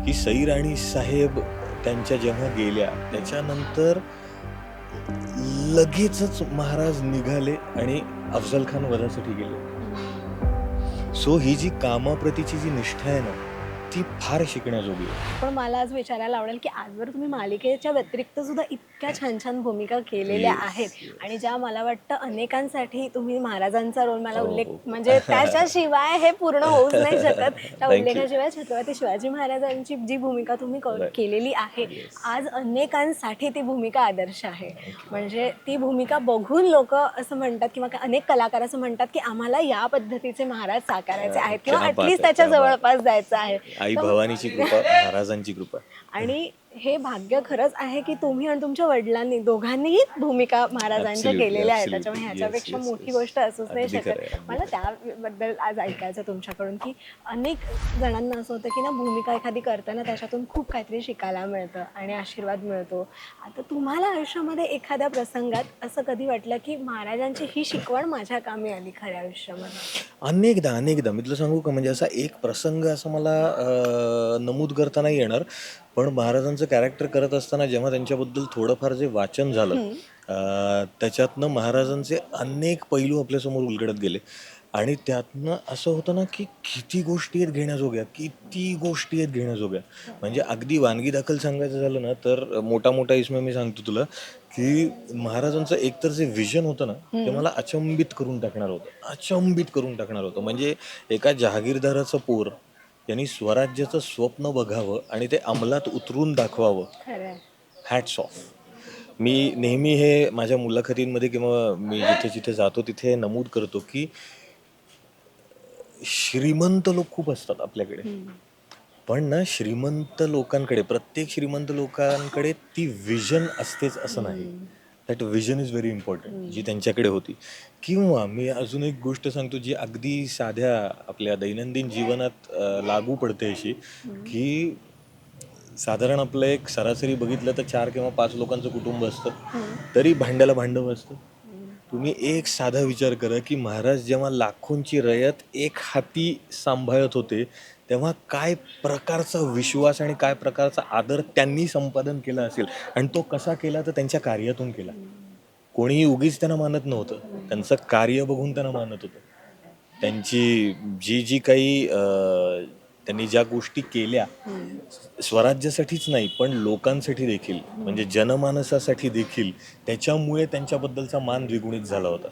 की सई राणी साहेब त्यांच्या जेव्हा गेल्या त्याच्यानंतर लगेचच महाराज निघाले आणि अफजल खान वधासाठी गेले. सो ही जी कामाप्रतीची जी निष्ठा आहे ना ती फार शिकण्याजोगी आहे. पण मला आज विचारायला आवडेल की आजवर तुम्ही मालिकेच्या व्यतिरिक्त सुद्धा इतक्या छान छान भूमिका केलेल्या आहेत आणि ज्या मला वाटतं अनेकांसाठी तुम्ही महाराजांचा रोल मला उल्लेख म्हणजे त्याच्याशिवाय हे पूर्ण होऊच नाही शकत. त्या उल्लेखाशिवाय छत्रपती शिवाजी महाराजांची जी भूमिका तुम्ही केलेली आहे आज अनेकांसाठी ती भूमिका आदर्श आहे. म्हणजे ती भूमिका बघून लोक असं म्हणतात किंवा अनेक कलाकार असं म्हणतात की आम्हाला या पद्धतीचे महाराज साकारायचे आहेत किंवा ॲटलिस्ट त्याच्या जवळपास जायचं आहे. आई भवानीची कृपा, महाराजांची कृपा. आणि हे भाग्य खरंच आहे की तुम्ही आणि तुमच्या वडिलांनी दोघांनीही भूमिका महाराजांच्या केलेल्या आहेत. त्याच्यामुळे ह्याच्यापेक्षा मोठी गोष्ट असूच नाही शकत. मला त्याबद्दल आज ऐकायचं तुमच्याकडून की अनेक जणांना असं होतं की ना भूमिका एखादी करताना त्याच्यातून खूप काहीतरी शिकायला मिळतं आणि आशीर्वाद मिळतो. आता तुम्हाला आयुष्यामध्ये एखाद्या प्रसंगात असं कधी वाटलं की महाराजांची ही शिकवण माझ्या कामी आली खऱ्या आयुष्यामध्ये? अनेकदा मी तुला सांगू का, म्हणजे असा एक प्रसंग असं मला नमूद करता नाही येणार, पण महाराजांचं कॅरेक्टर करत असताना जेव्हा त्यांच्याबद्दल थोडंफार जे वाचन झालं त्याच्यातनं महाराजांचे अनेक पैलू आपल्यासमोर उलगडत गेले आणि त्यातनं असं होतं ना की किती गोष्टी आहेत घेण्याजोग्या. म्हणजे अगदी वानगी दाखल सांगायचं झालं ना तर मोठा इसमें मी सांगतो तुला की महाराजांचं एकतर जे विजन होतं ना ते मला अचंबित करून टाकणार होतं. म्हणजे एका जहागीरदाराचं पोर यांनी स्वराज्याचं स्वप्न बघावं आणि ते अंमलात उतरून दाखवावं. Hats off. मी नेहमी हे माझ्या मुलाखतींमध्ये किंवा मी जिथे जातो तिथे नमूद करतो की श्रीमंत लोक खूप असतात आपल्याकडे, पण ना प्रत्येक श्रीमंत लोकांकडे ती विजन असतेच असं नाही. That vision is very important जी त्यांच्याकडे होती. किंवा मी अजून एक गोष्ट सांगतो जी अगदी साध्या आपल्या दैनंदिन जीवनात लागू पडते अशी की साधारण आपलं एक सरासरी बघितलं तर 4 किंवा 5 लोकांचं कुटुंब असतं तरी भांड्याला भांडं असतं. तुम्ही एक साधा विचार करा की महाराज जेव्हा लाखोंची रयत एक हाती सांभाळत होते तेव्हा काय प्रकारचा विश्वास आणि काय प्रकारचा आदर त्यांनी संपादन केला असेल आणि तो कसा केला तर त्यांच्या कार्यातून केला. कोणीही उगीच त्यांना मानत नव्हतं, त्यांचं कार्य बघून त्यांना मानत होतं. त्यांची जी काही त्यांनी ज्या गोष्टी केल्या स्वराज्यासाठीच नाही पण लोकांसाठी देखील, म्हणजे जनमानसासाठी देखील, त्याच्यामुळे त्यांच्याबद्दलचा मान द्विगुणित झाला होता.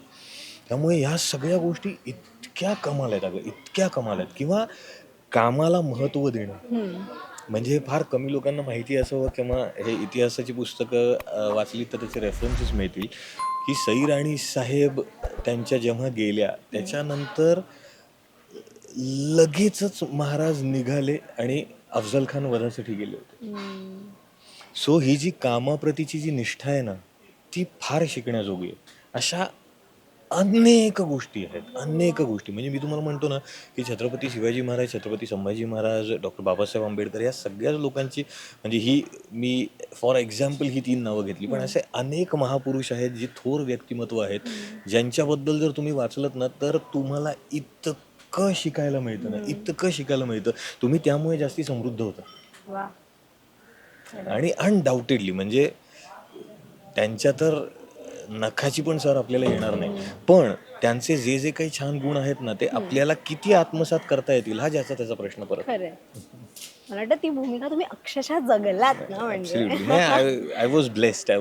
त्यामुळे ह्या सगळ्या गोष्टी इतक्या कमाल आहेत किंवा कामाला महत्त्व देणं. म्हणजे फार कमी लोकांना माहिती असावं किंवा हे इतिहासाची पुस्तकं वाचली तर त्याचे रेफरन्सेस मिळतील की सई राणी साहेब त्यांच्या जेव्हा गेल्या त्याच्यानंतर लगेचच महाराज निघाले आणि अफजल खान वधासाठी गेले होते. सो ही जी कामाप्रतीची जी निष्ठा आहे ना ती फार शिकण्याजोगी आहे. अशा अनेक गोष्टी म्हणजे मी तुम्हाला म्हणतो ना की छत्रपती शिवाजी महाराज, छत्रपती संभाजी महाराज, डॉक्टर बाबासाहेब आंबेडकर या सगळ्याच लोकांची, म्हणजे ही मी फॉर एक्झाम्पल ही 3 नावं घेतली, पण असे अनेक महापुरुष आहेत जी थोर व्यक्तिमत्व आहेत ज्यांच्याबद्दल जर तुम्ही वाचलत ना तर तुम्हाला इतकं शिकायला मिळतं. तुम्ही त्यामुळे जास्ती समृद्ध होता. आणि अनडाऊटेडली म्हणजे त्यांच्या तर नखाची पण सर आपल्याला येणार नाही, पण त्यांचे जे काही छान गुण आहेत ना ते आपल्याला किती आत्मसात करता येतील हा ज्याचा त्याचा प्रश्न परत. मला वाटतं ती भूमिका तुम्ही अक्षरशः जगलात ना. म्हणजे I was blessed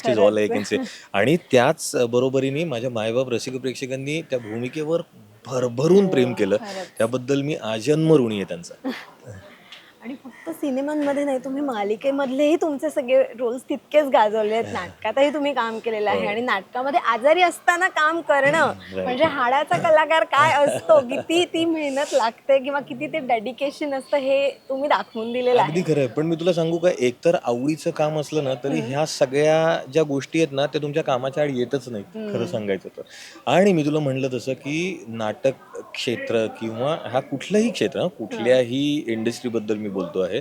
is all I can say. आणि त्याच बरोबरीने माझ्या मायबाप रसिक प्रेक्षकांनी त्या भूमिकेवर भरभरून प्रेम केलं, त्याबद्दल मी आजन्म ऋणी आहे त्यांचा. आणि फक्त सिनेमांमध्ये नाही, तुम्ही मालिकेमधलेही तुमचे सगळे रोल्स तितकेच गाजवले आहेत. नाटकातही तुम्ही काम केलेलं आहे आणि नाटकामध्ये आजारी असताना काम करणं म्हणजे हाडाचा कलाकार काय असतो, किती ती मेहनत लागते किंवा किती ते डेडिकेशन असतं हे तुम्ही दाखवून दिलेलं आहे. अगदी खरं आहे. पण मी तुला सांगू का, एकतर आवडीचं काम असलं ना तरी ह्या सगळ्या ज्या गोष्टी आहेत ना त्या तुमच्या कामाच्या आड येतच नाही खरं सांगायचं तर. आणि मी तुला म्हणलं तसं की नाटक क्षेत्र किंवा हा कुठलंही क्षेत्र, कुठल्याही इंडस्ट्रीबद्दल मी बोलतो आहे,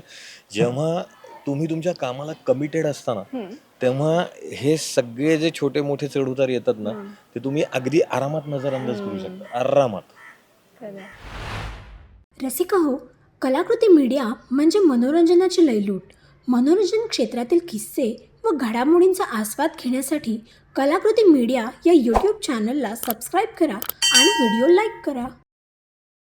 जेव्हा तुम्ही तुमच्या कामाला कमिटेड असताना तेव्हा हे सगळे जे छोटे मोठे चढउतार येतात ना ते तुम्ही अगदी आरामात नजरअंदाज करू शकता, आरामात. रसिका हो, कलाकृती मीडिया म्हणजे मनोरंजनाची लयलूट. मनोरंजन क्षेत्रातील किस्से व घडामोडींचा आस्वाद घेण्यासाठी कलाकृती मीडिया या यूट्यूब चॅनलला सबस्क्राईब करा आणि व्हिडिओ लाईक करा.